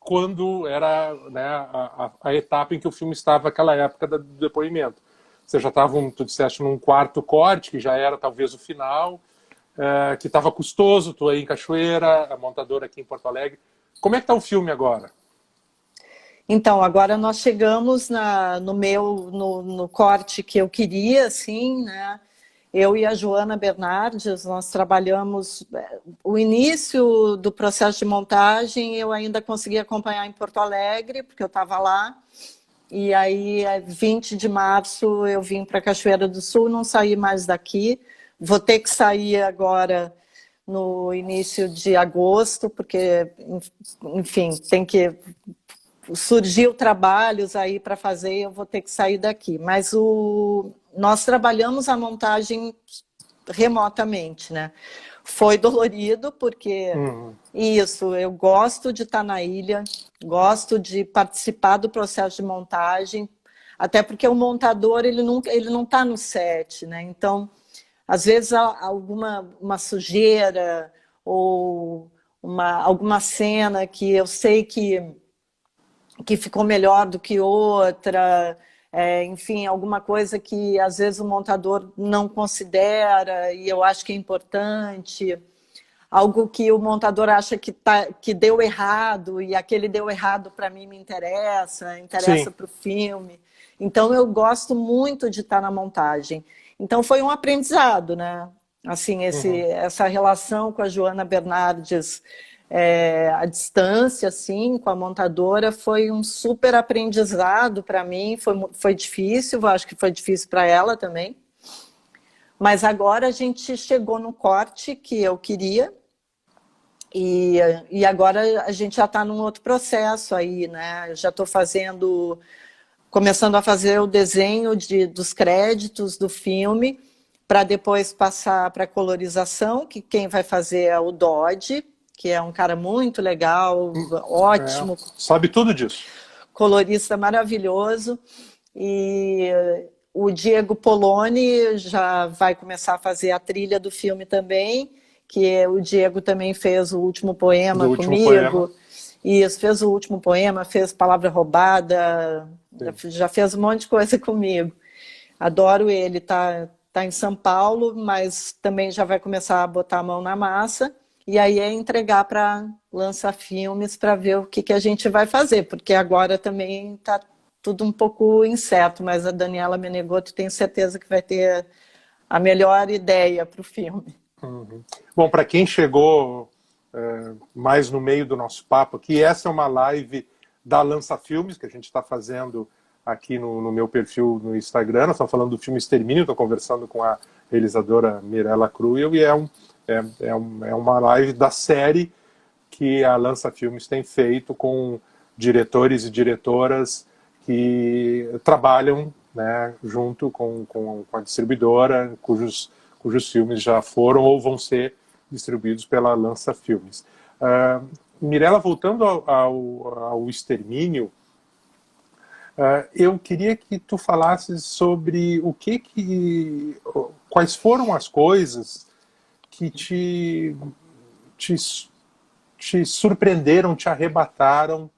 quando era, né, a etapa em que o filme estava naquela época do depoimento. Você já estava, tu disseste, num quarto corte, que já era talvez o final, que estava custoso, tu aí em Cachoeira, a montadora aqui em Porto Alegre. Como é que está o filme agora? Então, agora nós chegamos no corte que eu queria, assim, né? Eu e a Joana Bernardes, nós trabalhamos o início do processo de montagem, eu ainda consegui acompanhar em Porto Alegre, porque eu estava lá, E aí, 20 de março, eu vim para Cachoeira do Sul, não saí mais daqui. Vou ter que sair agora no início de agosto, porque, enfim, tem que surgiu trabalhos aí para fazer e eu vou ter que sair daqui. Mas nós trabalhamos a montagem remotamente, né? Foi dolorido, porque isso, eu gosto de estar na ilha, gosto de participar do processo de montagem, até porque o montador ele não está no set, né? Então, às vezes há uma sujeira ou alguma cena que eu sei que ficou melhor do que outra, enfim, alguma coisa que às vezes o montador não considera e eu acho que é importante, algo que o montador acha que deu errado e aquele deu errado para mim me interessa para o filme. Então eu gosto muito de estar na montagem. Então foi um aprendizado, né? Assim, essa relação com a Joana Bernardes à distância, assim, com a montadora, foi um super aprendizado para mim. Foi difícil, eu acho que foi difícil para ela também. Mas agora a gente chegou no corte que eu queria e agora a gente já está num outro processo aí, né? Eu já estou começando a fazer o desenho dos créditos do filme para depois passar para a colorização, que quem vai fazer é o Dodge, que é um cara muito legal, ótimo. Sabe tudo disso. Colorista maravilhoso. E o Diego Poloni já vai começar a fazer a trilha do filme também, que o Diego também fez o último poema comigo. Isso, fez o último poema, fez Palavra Roubada, já fez um monte de coisa comigo. Adoro ele, tá em São Paulo, mas também já vai começar a botar a mão na massa. E aí é entregar para Lança Filmes para ver o que a gente vai fazer, porque agora também está tudo um pouco incerto, mas a Daniela Menegotto tenho certeza que vai ter a melhor ideia para o filme. Bom, para quem chegou mais no meio do nosso papo aqui, essa é uma live da Lança Filmes, que a gente está fazendo aqui no meu perfil no Instagram. Nós estamos falando do filme Extermínio, estou conversando com a realizadora Mirella Cruel, e é uma live da série que a Lança Filmes tem feito com diretores e diretoras que trabalham, né, junto com a distribuidora, cujos filmes já foram ou vão ser distribuídos pela Lança Filmes. Mirella, voltando ao Extermínio, eu queria que tu falasses sobre quais foram as coisas que te surpreenderam, te arrebataram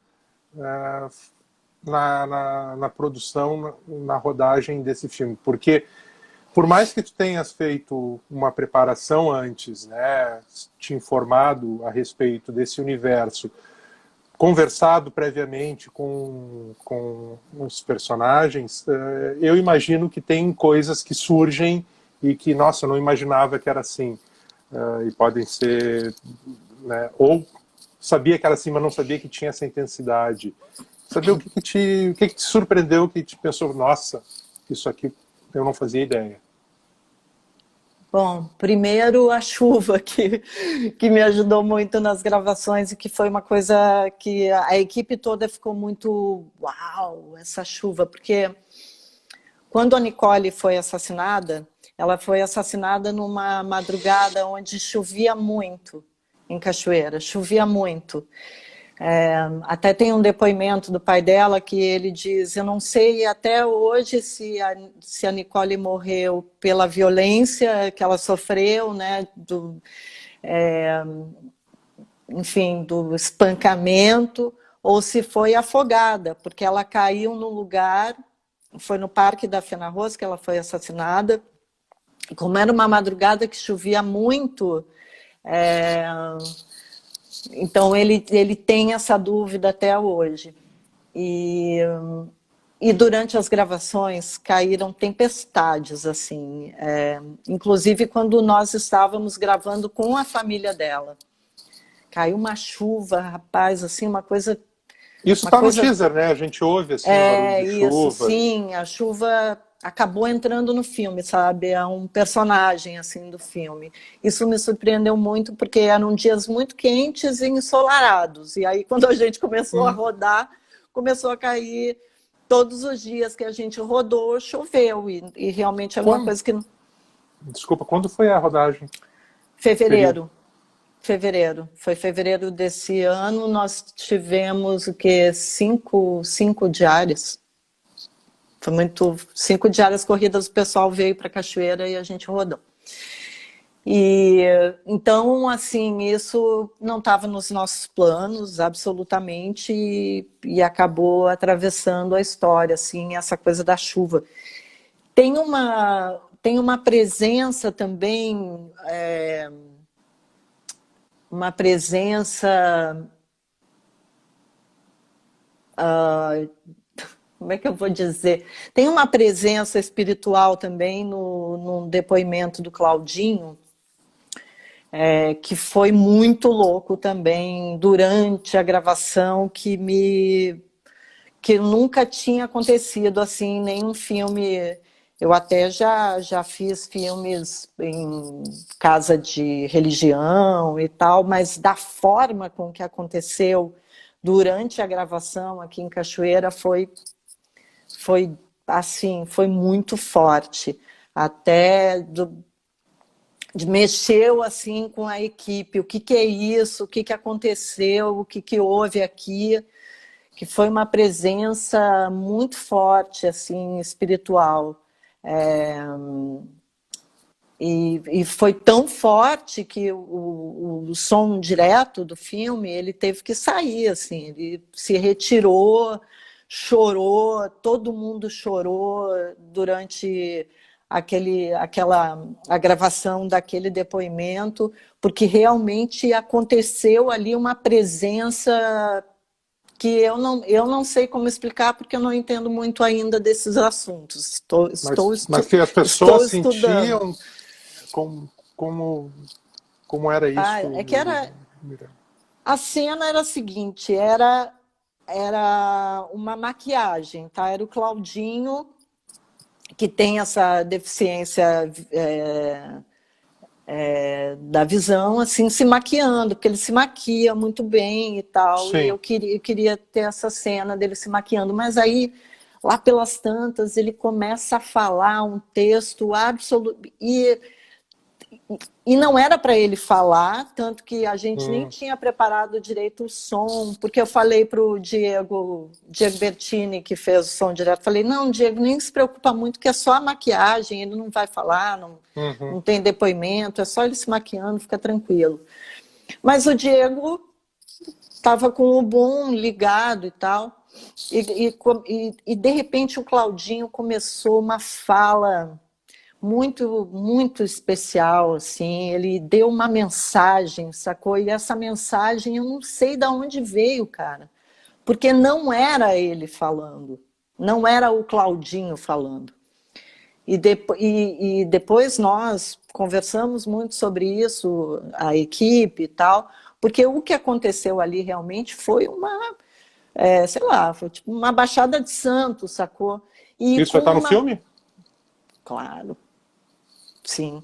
na produção, na rodagem desse filme. Porque, por mais que tu tenhas feito uma preparação antes, né, te informado a respeito desse universo, conversado previamente com os personagens, eu imagino que tem coisas que surgem e que, nossa, eu não imaginava que era assim. E podem ser, né, ou sabia que era assim, mas não sabia que tinha essa intensidade. Saber o que te surpreendeu, que te pensou, nossa, isso aqui eu não fazia ideia. Bom, primeiro a chuva que me ajudou muito nas gravações e que foi uma coisa que a equipe toda ficou muito, uau, essa chuva, porque quando a Nicole foi assassinada, ela foi assassinada numa madrugada onde chovia muito em Cachoeira, chovia muito. Até tem um depoimento do pai dela que ele diz, eu não sei até hoje se a Nicole morreu pela violência que ela sofreu, né, enfim, do espancamento, ou se foi afogada, porque ela caiu no lugar, foi no Parque da Fena Rosa que ela foi assassinada, e como era uma madrugada que chovia muito, então ele tem essa dúvida até hoje. E durante as gravações caíram tempestades, assim, inclusive quando nós estávamos gravando com a família dela. Caiu uma chuva, rapaz, assim, uma coisa Isso uma está no coisa... teaser, né? A gente ouve assim, o barulho de Isso, chuva. sim, a chuva acabou entrando no filme, sabe? É um personagem assim do filme. Isso me surpreendeu muito porque eram dias muito quentes e ensolarados. E aí quando a gente começou a rodar, começou a cair todos os dias que a gente rodou, choveu e realmente era uma Quando, coisa que desculpa, quando foi a rodagem? Período. fevereiro, fevereiro, foi fevereiro desse ano, nós tivemos o que cinco diárias. Foi muito 5 diárias corridas, o pessoal veio para a cachoeira e a gente rodou. E então, assim, isso não estava nos nossos planos, absolutamente, e acabou atravessando a história, assim, essa coisa da chuva. Tem uma presença também, uma presença, como é que eu vou dizer? Tem uma presença espiritual também no depoimento do Claudinho, que foi muito louco também durante a gravação, que nunca tinha acontecido assim em nenhum filme. Eu até já fiz filmes em casa de religião e tal, mas da forma com que aconteceu durante a gravação aqui em Cachoeira foi assim, foi muito forte. Até mexeu assim com a equipe, o que é isso, o que aconteceu, o que houve aqui, que foi uma presença muito forte, assim, espiritual. E foi tão forte que o som direto do filme, ele teve que sair, assim, ele se retirou, chorou, todo mundo chorou durante a gravação daquele depoimento, porque realmente aconteceu ali uma presença que eu não sei como explicar, porque eu não entendo muito ainda desses assuntos. Mas que as Estou pessoas estudando. sentiam como, como, como era isso? É que a cena era a seguinte, era uma maquiagem, tá? Era o Claudinho, que tem essa deficiência da visão, assim, se maquiando, porque ele se maquia muito bem e tal, e Sim. eu queria ter essa cena dele se maquiando, mas aí, lá pelas tantas, ele começa a falar um texto absoluto, e não era para ele falar, tanto que a gente nem tinha preparado direito o som, porque eu falei para o Diego Bertini, que fez o som direto, falei, não, Diego, nem se preocupa muito, que é só a maquiagem, ele não vai falar, não tem depoimento, é só ele se maquiando, fica tranquilo. Mas o Diego estava com o boom ligado e tal, e de repente o Claudinho começou uma fala muito, muito especial, assim, ele deu uma mensagem, sacou? E essa mensagem eu não sei de onde veio, cara, porque não era ele falando, não era o Claudinho falando. E depois nós conversamos muito sobre isso, a equipe e tal, porque o que aconteceu ali realmente foi sei lá, foi tipo uma baixada de santo, sacou? E Isso vai estar no filme? Claro. Sim.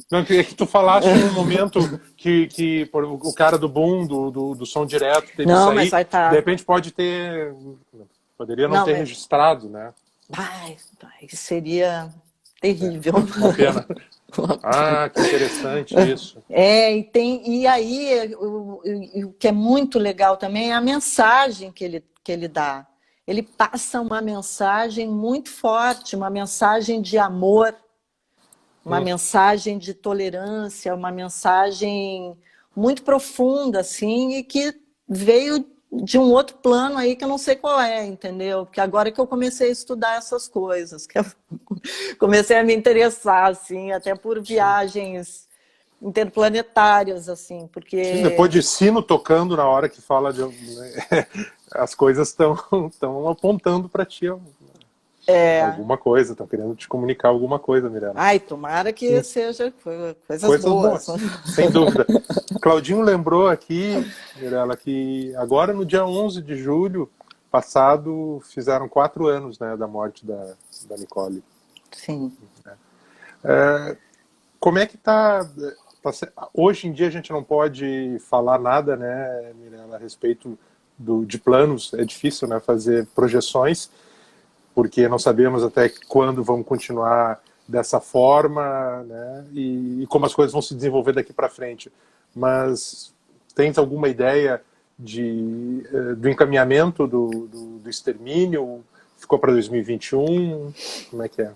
Não, é que tu falaste em um momento que o cara do boom, do som direto, teve que Não, sair. mas vai estar. De repente pode ter. Poderia não ter registrado, né? Ai, seria terrível. Uma pena. Ah, que interessante isso. E aí o que é muito legal também é a mensagem que ele dá. Ele passa uma mensagem muito forte, uma mensagem de amor, uma mensagem de tolerância, uma mensagem muito profunda, assim, e que veio de um outro plano aí que eu não sei qual é, entendeu? Porque agora que eu comecei a estudar essas coisas, que eu comecei a me interessar, assim, até por viagens interplanetárias, assim, porque... Sim, depois de sino tocando na hora que fala de... as coisas estão apontando para ti. alguma coisa, estão querendo te comunicar alguma coisa, Mirella. Ai, tomara que seja coisas boas. Sem dúvida. Claudinho lembrou aqui, Mirella, que agora no dia 11 de julho passado fizeram 4 anos, né, da morte da Nicole. Sim. Como é que tá, hoje em dia a gente não pode falar nada, né, Mirella, a respeito de planos, é difícil, né, fazer projeções, porque não sabemos até quando vamos continuar dessa forma, né, e como as coisas vão se desenvolver daqui para frente. Mas tens alguma ideia do encaminhamento do extermínio? Ficou para 2021? Como é que é?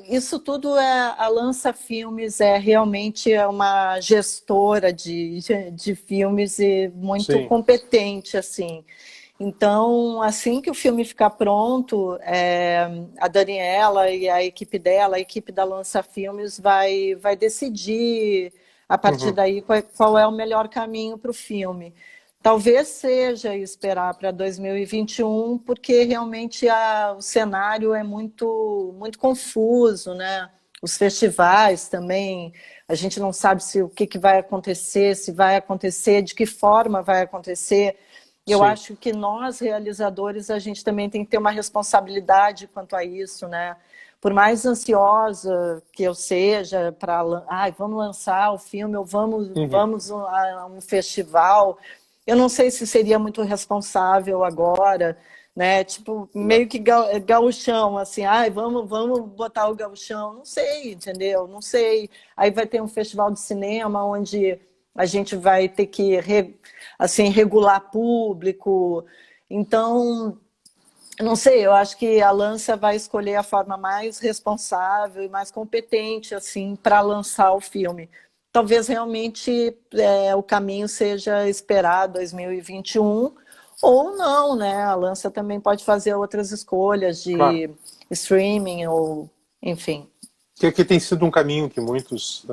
Isso tudo a Lança Filmes realmente uma gestora de filmes e muito Sim. competente, assim. Então, assim que o filme ficar pronto, a Daniela e a equipe dela, a equipe da Lança Filmes, vai decidir, a partir daí, qual é o melhor caminho para o filme. Talvez seja esperar para 2021, porque realmente o cenário é muito, muito confuso, né? Os festivais também, a gente não sabe o que vai acontecer, se vai acontecer, de que forma vai acontecer. Eu Sim. acho que nós, realizadores, a gente também tem que ter uma responsabilidade quanto a isso, né? Por mais ansiosa que eu seja para, vamos lançar o filme, ou vamos a um festival, eu não sei se seria muito responsável agora, né? Tipo, meio que gauchão, assim, vamos botar o gauchão, não sei, entendeu? Não sei. Aí vai ter um festival de cinema onde a gente vai ter que assim, regular público. Então, não sei, eu acho que a Lança vai escolher a forma mais responsável e mais competente assim, para lançar o filme. Talvez realmente o caminho seja esperar 2021 ou não, né? A Lança também pode fazer outras escolhas de streaming ou, enfim. Que tem sido um caminho que muitas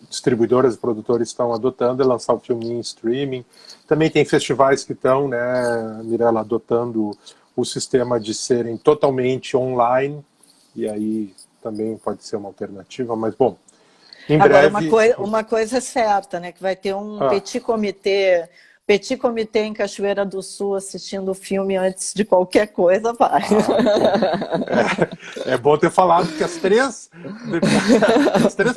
distribuidoras e produtores estão adotando, é lançar o filme em streaming. Também tem festivais que estão, né, Mirella, adotando o sistema de serem totalmente online, e aí também pode ser uma alternativa, mas bom, em Agora, breve... uma coisa é certa, né, que vai ter um petit comité em Cachoeira do Sul assistindo o filme antes de qualquer coisa, vai. É bom ter falado que as três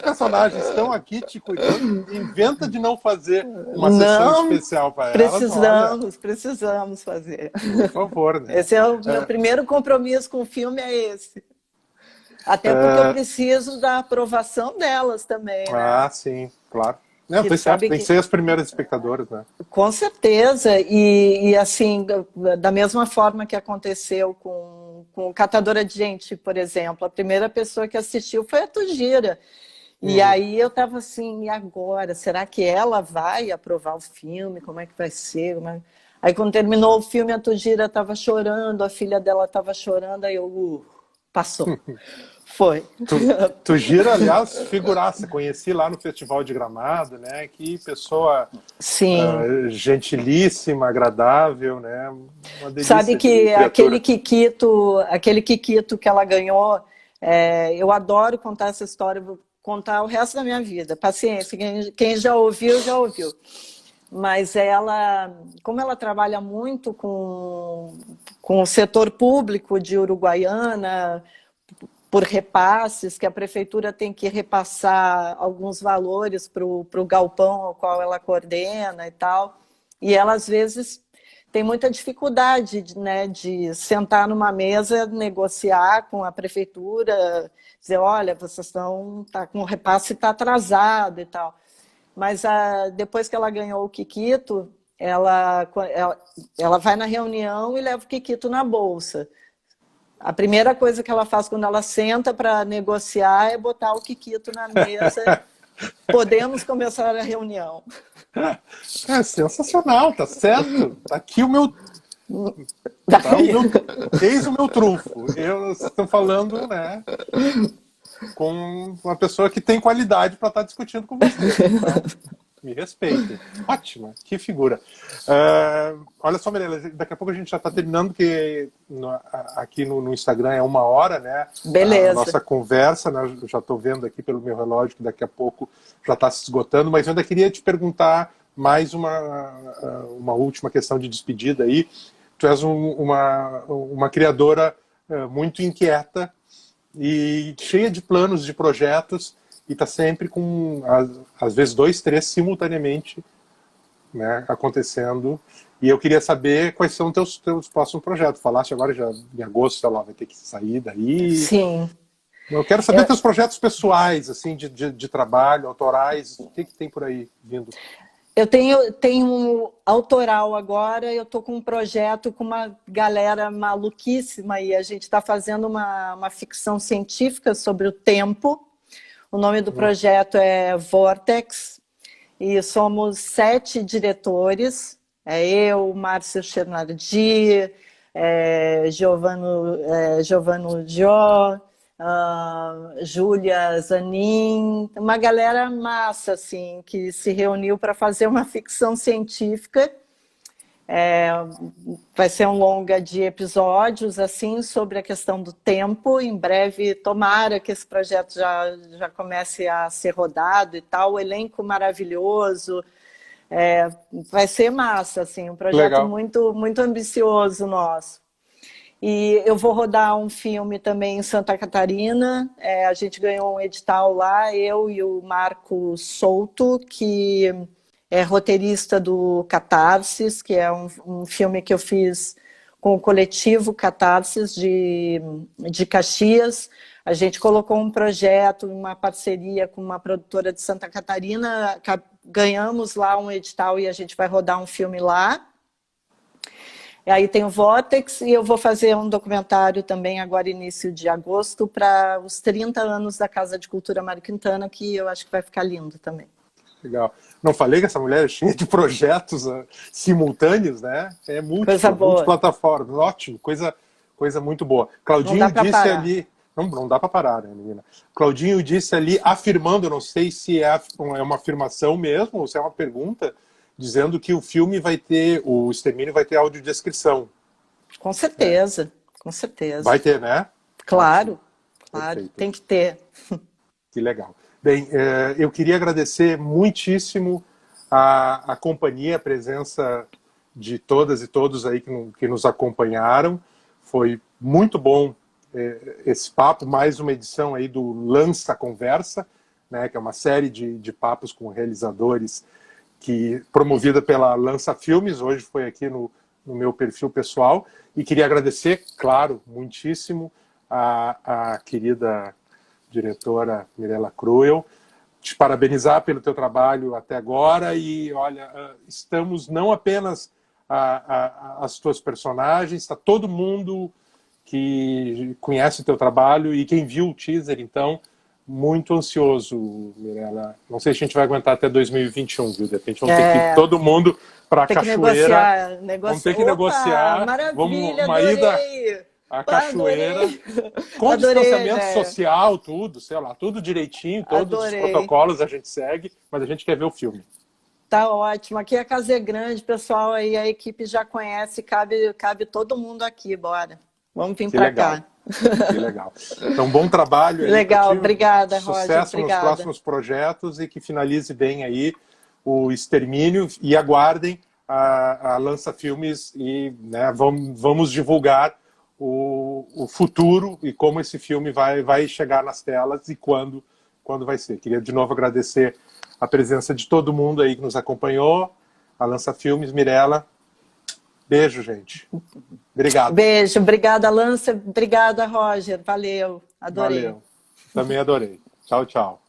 personagens estão aqui te cuidando. Inventa de não fazer uma sessão especial para elas. Precisamos fazer. Por favor, né? Esse é o meu primeiro compromisso com o filme, é esse. Até porque eu preciso da aprovação delas também, né? Sim, claro. Não, tem que ser as primeiras espectadoras, né? Com certeza. E assim, da mesma forma que aconteceu com Catadora de Gente, por exemplo, a primeira pessoa que assistiu foi a Tujira. E aí eu estava assim, e agora? Será que ela vai aprovar o filme? Como é que vai ser? Aí quando terminou o filme, a Tujira estava chorando, a filha dela estava chorando, aí eu... passou. Foi. Tujira, aliás, figuraça. Conheci lá no Festival de Gramado, né? Que pessoa gentilíssima, agradável, né? Uma delícia. Sabe que aquele Kikito que ela ganhou, eu adoro contar essa história, vou contar o resto da minha vida. Paciência, quem já ouviu, já ouviu. Mas ela, como ela trabalha muito com o setor público de Uruguaiana, por repasses, que a prefeitura tem que repassar alguns valores para o galpão ao qual ela coordena e tal, e ela às vezes tem muita dificuldade, né, de sentar numa mesa, negociar com a prefeitura, dizer, olha, vocês estão com o repasse está atrasado e tal. Mas depois que ela ganhou o Kikito, ela vai na reunião e leva o Kikito na bolsa. A primeira coisa que ela faz quando ela senta para negociar é botar o Kikito na mesa. Podemos começar a reunião. É sensacional, tá certo? Tá aqui o meu... Eis o meu trunfo. Eu estou falando, né, com uma pessoa que tem qualidade para estar discutindo com você. Então, Me respeitem. Ótima, que figura. Olha só, Mirela, daqui a pouco a gente já está terminando, porque aqui no Instagram é 1 hora, né? Beleza. A nossa conversa, né? Eu já estou vendo aqui pelo meu relógio que daqui a pouco já está se esgotando, mas eu ainda queria te perguntar mais uma última questão de despedida aí. Tu és uma criadora muito inquieta e cheia de planos, de projetos, e está sempre com, às vezes, 2, 3 simultaneamente, né, acontecendo. E eu queria saber quais são teus próximos projetos. Falaste agora, já em agosto, ela vai ter que sair daí. Sim. Eu quero saber teus projetos pessoais, assim, de trabalho, autorais. O que tem por aí vindo? Eu tenho um autoral agora, eu estou com um projeto com uma galera maluquíssima e a gente está fazendo uma ficção científica sobre o tempo. O nome do projeto é Vortex e somos 7 diretores. É eu, Márcio Chernardi, Giovanni Dió, Júlia Zanin, uma galera massa assim, que se reuniu para fazer uma ficção científica. Vai ser um longa de episódios assim sobre a questão do tempo. Em breve, tomara que esse projeto já comece a ser rodado e tal. O elenco maravilhoso. Vai ser massa, assim, um projeto muito, muito ambicioso nosso. E eu vou rodar um filme também em Santa Catarina. A gente ganhou um edital lá, eu e o Marco Souto, que é roteirista do Catarsis, que é um filme que eu fiz com o coletivo Catarsis de Caxias. A gente colocou um projeto, uma parceria com uma produtora de Santa Catarina, ganhamos lá um edital e a gente vai rodar um filme lá. E aí tem o Vortex e eu vou fazer um documentário também agora início de agosto para os 30 anos da Casa de Cultura Mário Quintana, que eu acho que vai ficar lindo também. Legal. Não falei que essa mulher é cheia de projetos simultâneos, né? É multiplataforma. Ótimo, coisa muito boa. Claudinho disse ali... Não dá para parar, né, menina? Claudinho disse ali, afirmando, eu não sei se é uma afirmação mesmo, ou se é uma pergunta, dizendo que o filme o Extermínio vai ter audiodescrição. Com certeza, com certeza. Vai ter, né? Claro, claro, tem que ter. Que legal. Bem, eu queria agradecer muitíssimo a companhia, a presença de todas e todos aí que nos acompanharam. Foi muito bom esse papo, mais uma edição aí do Lança Conversa, né, que é uma série de papos com realizadores promovida pela Lança Filmes. Hoje foi aqui no meu perfil pessoal. E queria agradecer, claro, muitíssimo a querida diretora Mirela Cruel, te parabenizar pelo teu trabalho até agora e, olha, estamos não apenas as tuas personagens, está todo mundo que conhece o teu trabalho e quem viu o teaser, então, muito ansioso, Mirela. Não sei se a gente vai aguentar até 2021, viu? De repente vamos ter que ir todo mundo para a cachoeira. Vamos ter que negociar. Maravilha, vamos uma adorei. ida à cachoeira. Com distanciamento social, tudo, sei lá, tudo direitinho, todos os protocolos a gente segue, mas a gente quer ver o filme. Tá ótimo. Aqui a casa é grande, pessoal, aí a equipe já conhece, cabe todo mundo aqui, bora. Vamos vir para cá. Que legal. Então, bom trabalho. Legal, obrigada, Roger. Sucesso nos próximos projetos e que finalize bem aí o Extermínio e aguardem a Lança Filmes e, né, vamos divulgar o futuro e como esse filme vai chegar nas telas e quando vai ser. Queria de novo agradecer a presença de todo mundo aí que nos acompanhou, a Lança Filmes, Mirela. Beijo, gente. Obrigado. Beijo, obrigada, Lança. Obrigada, Roger. Valeu, adorei. Valeu. Também adorei. Tchau, tchau.